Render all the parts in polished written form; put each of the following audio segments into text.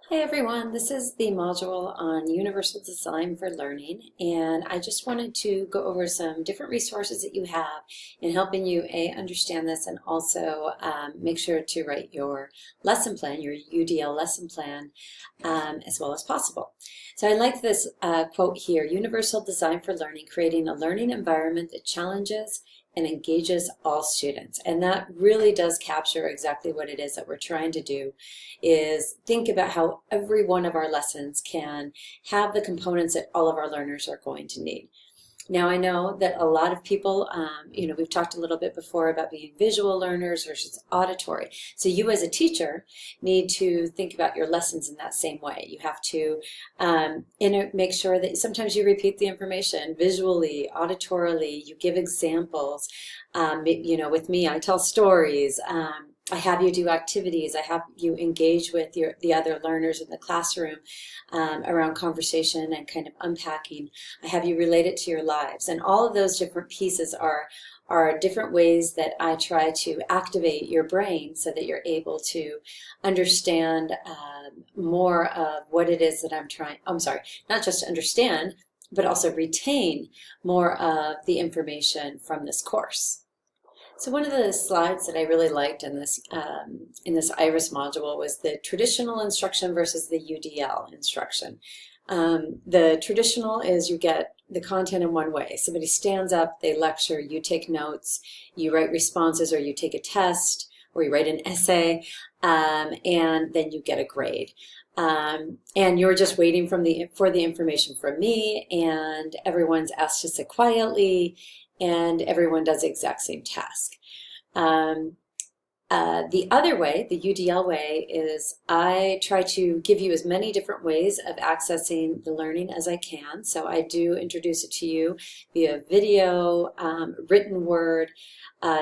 Hi everyone, this is the module on Universal Design for Learning, and I just wanted to go over some different resources that you have in helping you understand this, and also make sure to write your lesson plan, your UDL lesson plan, as well as possible. So I like this quote here: Universal Design for Learning, creating a learning environment that challenges and engages all students. And that really does capture exactly what it is that we're trying to do, is think about how every one of our lessons can have the components that all of our learners are going to need. Now, I know that a lot of people, we've talked a little bit before about being visual learners versus auditory. So you as a teacher need to think about your lessons in that same way. You have to make sure that sometimes you repeat the information visually, auditorily, you give examples. With me, I tell stories. I have you do activities. I have you engage with the other learners in the classroom around conversation and kind of unpacking. I have you relate it to your lives. And all of those different pieces are different ways that I try to activate your brain so that you're able to understand more of what it is that not just to understand, but also retain more of the information from this course. So one of the slides that I really liked in this IRIS module was the traditional instruction versus the UDL instruction. The traditional is you get the content in one way. Somebody stands up, they lecture, you take notes, you write responses, or you take a test, or you write an essay, and then you get a grade. And you're just waiting for the information from me, and everyone's asked to sit quietly, and everyone does the exact same task. The other way, the UDL way, is I try to give you as many different ways of accessing the learning as I can. So I do introduce it to you via video, written word,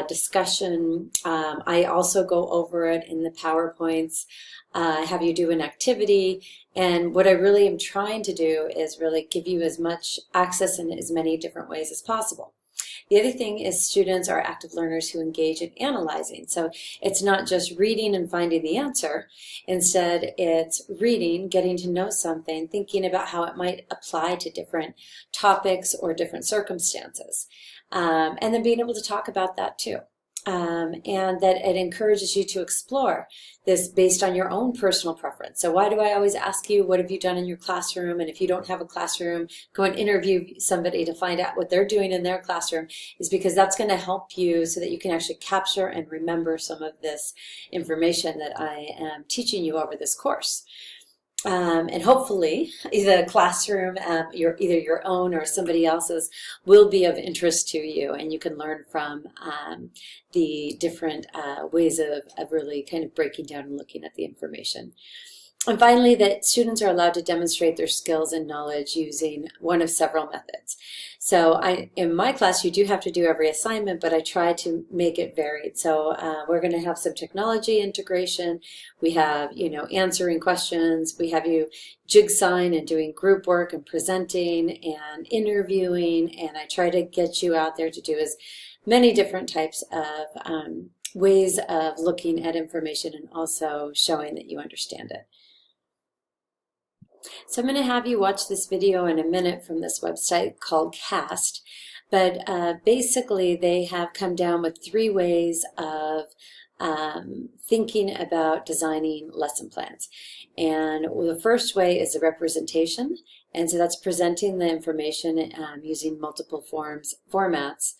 discussion. I also go over it in the PowerPoints, have you do an activity. And what I really am trying to do is really give you as much access in as many different ways as possible. The other thing is students are active learners who engage in analyzing. So it's not just reading and finding the answer. Instead, it's reading, getting to know something, thinking about how it might apply to different topics or different circumstances. And then being able to talk about that too. And that it encourages you to explore this based on your own personal preference. So why do I always ask you, what have you done in your classroom? And if you don't have a classroom, go and interview somebody to find out what they're doing in their classroom, is because that's going to help you so that you can actually capture and remember some of this information that I am teaching you over this course. And hopefully the classroom, either your own or somebody else's, will be of interest to you, and you can learn from the different ways of really kind of breaking down and looking at the information. And finally, that students are allowed to demonstrate their skills and knowledge using one of several methods. So in my class, you do have to do every assignment, but I try to make it varied. So we're going to have some technology integration. We have, answering questions. We have you jigsawing and doing group work and presenting and interviewing. And I try to get you out there to do as many different types of ways of looking at information and also showing that you understand it. So I'm going to have you watch this video in a minute from this website called CAST, but basically they have come down with 3 ways of thinking about designing lesson plans. And the first way is the representation, and so that's presenting the information using multiple formats.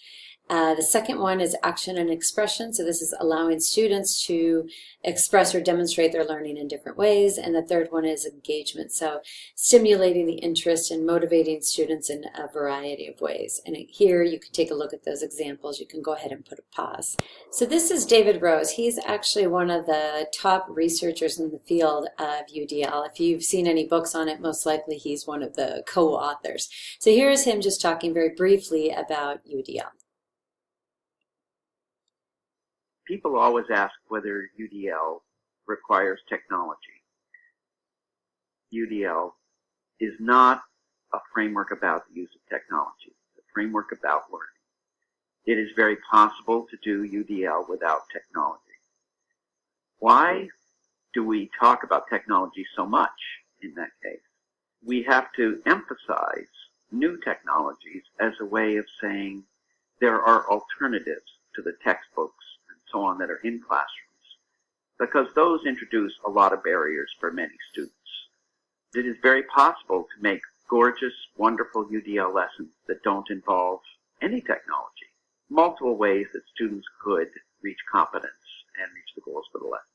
The second one is action and expression. So this is allowing students to express or demonstrate their learning in different ways. And the third one is engagement. So stimulating the interest and motivating students in a variety of ways. And here you can take a look at those examples. You can go ahead and put a pause. So this is David Rose. He's actually one of the top researchers in the field of UDL. If you've seen any books on it, most likely he's one of the co-authors. So here's him just talking very briefly about UDL. People always ask whether UDL requires technology. UDL is not a framework about the use of technology. It's a framework about learning. It is very possible to do UDL without technology. Why do we talk about technology so much in that case? We have to emphasize new technologies as a way of saying there are alternatives to the textbooks and so on that are in classrooms, because those introduce a lot of barriers for many students. It is very possible to make gorgeous, wonderful UDL lessons that don't involve any technology. Multiple ways that students could reach competence and reach the goals for the lesson.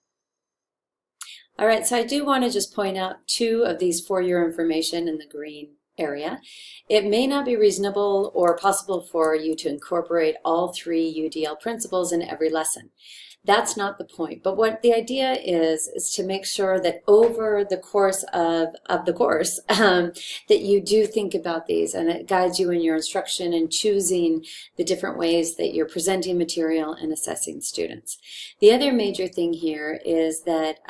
All right, so I do want to just point out 2 of these for your information in the green area. It may not be reasonable or possible for you to incorporate all 3 UDL principles in every lesson. That's not the point, but what the idea is to make sure that over the course of the course that you do think about these, and it guides you in your instruction and choosing the different ways that you're presenting material and assessing students. The other major thing here is that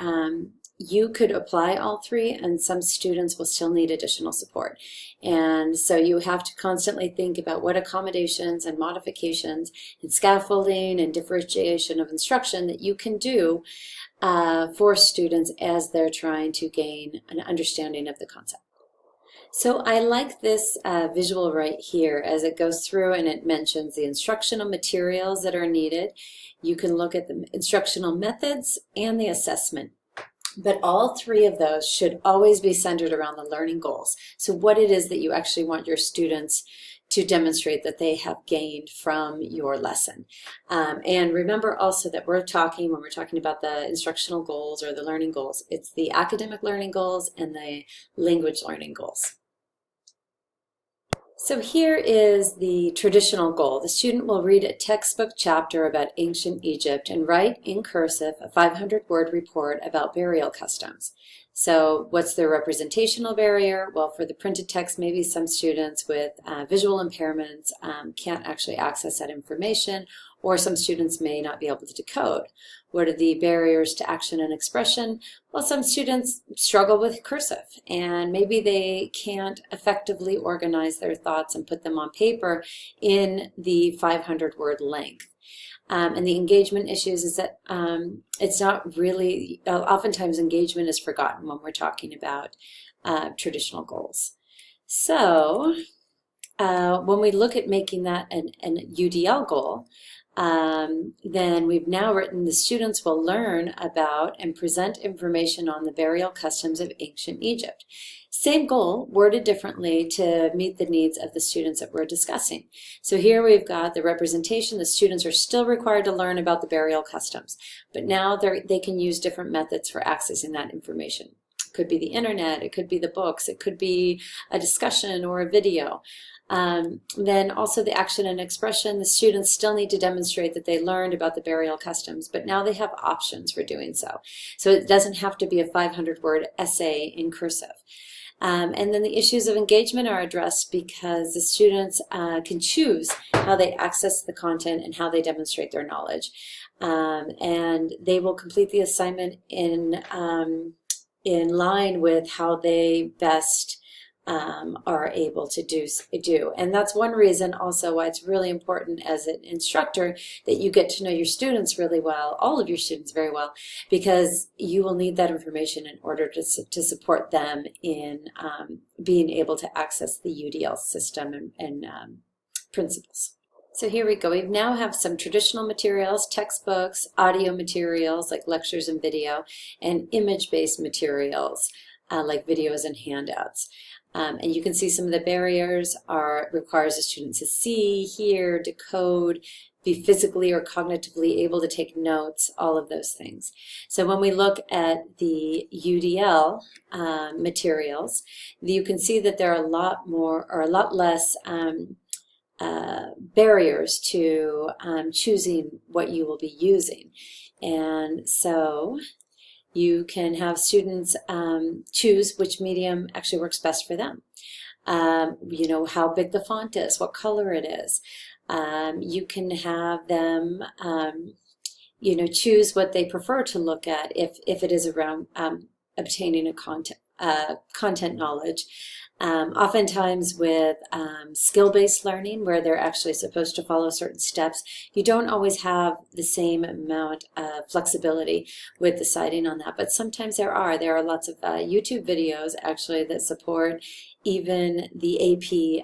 you could apply all 3, and some students will still need additional support. And so you have to constantly think about what accommodations and modifications and scaffolding and differentiation of instruction that you can do for students as they're trying to gain an understanding of the concept. So I like this visual right here as it goes through and it mentions the instructional materials that are needed. You can look at the instructional methods and the assessment. But all 3 of those should always be centered around the learning goals. So what it is that you actually want your students to demonstrate that they have gained from your lesson. And remember also that when we're talking about the instructional goals or the learning goals, it's the academic learning goals and the language learning goals. So here is the traditional goal. The student will read a textbook chapter about ancient Egypt and write in cursive a 500-word report about burial customs. So what's their representational barrier? Well, for the printed text, maybe some students with visual impairments can't actually access that information, or some students may not be able to decode. What are the barriers to action and expression? Well, some students struggle with cursive, and maybe they can't effectively organize their thoughts and put them on paper in the 500-word length. And the engagement issues is that it's not really, oftentimes engagement is forgotten when we're talking about traditional goals. So when we look at making that an UDL goal, then we've now written the students will learn about and present information on the burial customs of ancient Egypt. Same goal, worded differently to meet the needs of the students that we're discussing. So here we've got the representation. The students are still required to learn about the burial customs, but now they can use different methods for accessing that information. It could be the internet, it could be the books, it could be a discussion or a video. Then also the action and expression, the students still need to demonstrate that they learned about the burial customs, but now they have options for doing so. So it doesn't have to be a 500-word essay in cursive. And then the issues of engagement are addressed because the students can choose how they access the content and how they demonstrate their knowledge. And they will complete the assignment in line with how they best are able to do. And that's one reason also why it's really important as an instructor that you get to know your students really well, all of your students very well, because you will need that information in order to support them in being able to access the UDL system and principles. So here we go. We now have some traditional materials, textbooks, audio materials like lectures and video, and image-based materials like videos and handouts. And you can see some of the barriers requires the student to see, hear, decode, be physically or cognitively able to take notes, all of those things. So when we look at the UDL materials, you can see that there are a lot more or a lot less barriers to choosing what you will be using. And so you can have students choose which medium actually works best for them. You know, how big the font is, what color it is. You can have them, you know, choose what they prefer to look at if it is around obtaining a content knowledge. Oftentimes with skill-based learning, where they're actually supposed to follow certain steps, you don't always have the same amount of flexibility with deciding on that. But sometimes there are lots of YouTube videos actually that support even the AP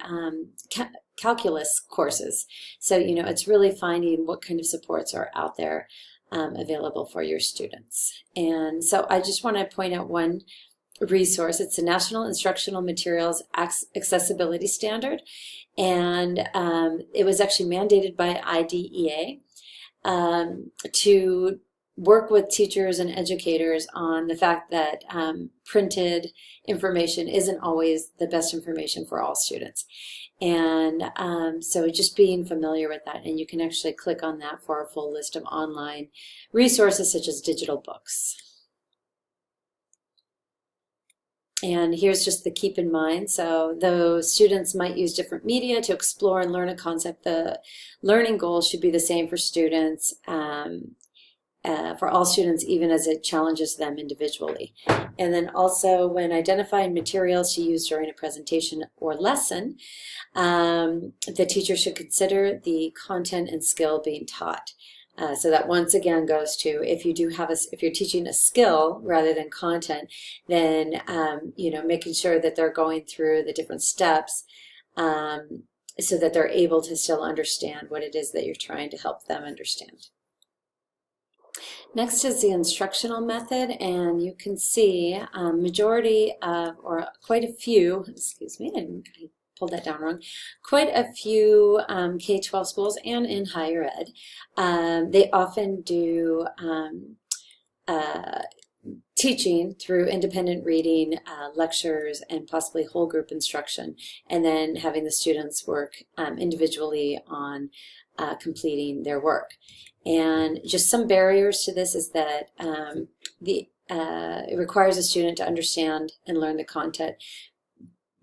calculus courses. So, it's really finding what kind of supports are out there available for your students. And so I just want to point out one resource. It's the National Instructional Materials Accessibility Standard, and it was actually mandated by IDEA to work with teachers and educators on the fact that printed information isn't always the best information for all students. And so just being familiar with that, and you can actually click on that for a full list of online resources such as digital books. And here's just the keep in mind. So though students might use different media to explore and learn a concept, the learning goals should be the same for students, for all students, even as it challenges them individually. And then also when identifying materials to use during a presentation or lesson, the teacher should consider the content and skill being taught. So that once again goes to, if you're teaching a skill rather than content, then making sure that they're going through the different steps so that they're able to still understand what it is that you're trying to help them understand. Next is the instructional method, and you can see majority of, or quite a few, excuse me, I pulled that down wrong, quite a few K-12 schools and in higher ed, they often do teaching through independent reading, lectures, and possibly whole group instruction, and then having the students work individually on completing their work. And just some barriers to this is that it requires a student to understand and learn the content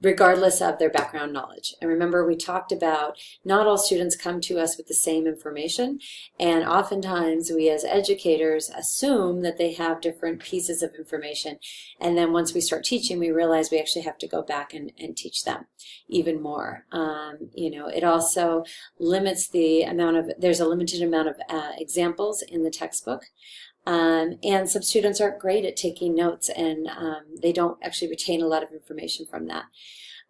regardless of their background knowledge. And remember, we talked about not all students come to us with the same information, and oftentimes we as educators assume that they have different pieces of information, and then once we start teaching, we realize we actually have to go back and teach them even more. It also limits the amount of, there's a limited amount of examples in the textbook. And some students aren't great at taking notes, and they don't actually retain a lot of information from that.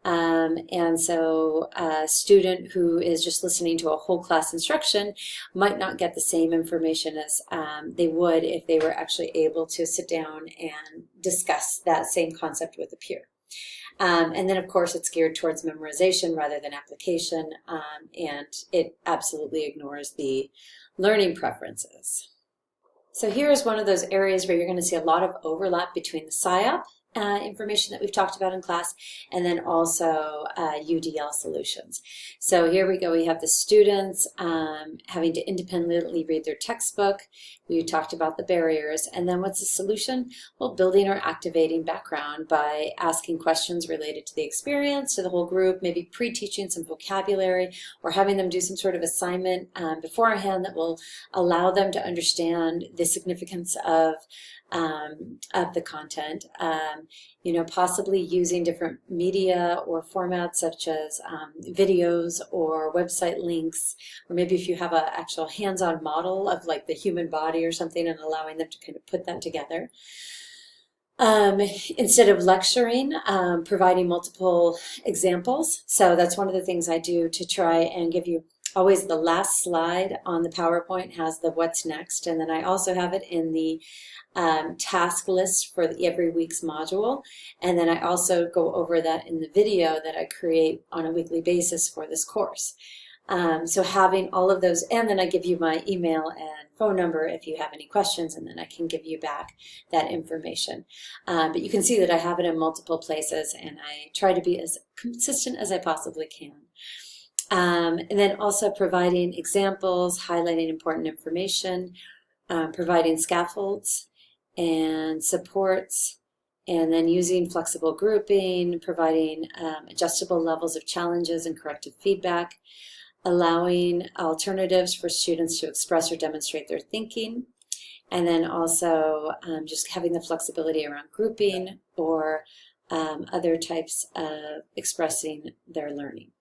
And so a student who is just listening to a whole class instruction might not get the same information as they would if they were actually able to sit down and discuss that same concept with a peer. And then, of course, it's geared towards memorization rather than application, and it absolutely ignores the learning preferences. So here is one of those areas where you're going to see a lot of overlap between the SIOP information that we've talked about in class and then also UDL solutions. So here we go. We have the students having to independently read their textbook. We talked about the barriers. And then what's the solution? Well, building or activating background by asking questions related to the experience, to the whole group, maybe pre-teaching some vocabulary or having them do some sort of assignment beforehand that will allow them to understand the significance of the content, possibly using different media or formats such as videos or website links, or maybe if you have an actual hands-on model of like the human body or something and allowing them to kind of put that together. Instead of lecturing, providing multiple examples. So that's one of the things I do to try and give you always the last slide on the PowerPoint has the what's next, and then I also have it in the task list for every week's module, and then I also go over that in the video that I create on a weekly basis for this course. So having all of those, and then I give you my email and phone number if you have any questions, and then I can give you back that information. But you can see that I have it in multiple places, and I try to be as consistent as I possibly can. And then also providing examples, highlighting important information, providing scaffolds and supports, and then using flexible grouping, providing adjustable levels of challenges and corrective feedback, allowing alternatives for students to express or demonstrate their thinking, and then also just having the flexibility around grouping or other types of expressing their learning.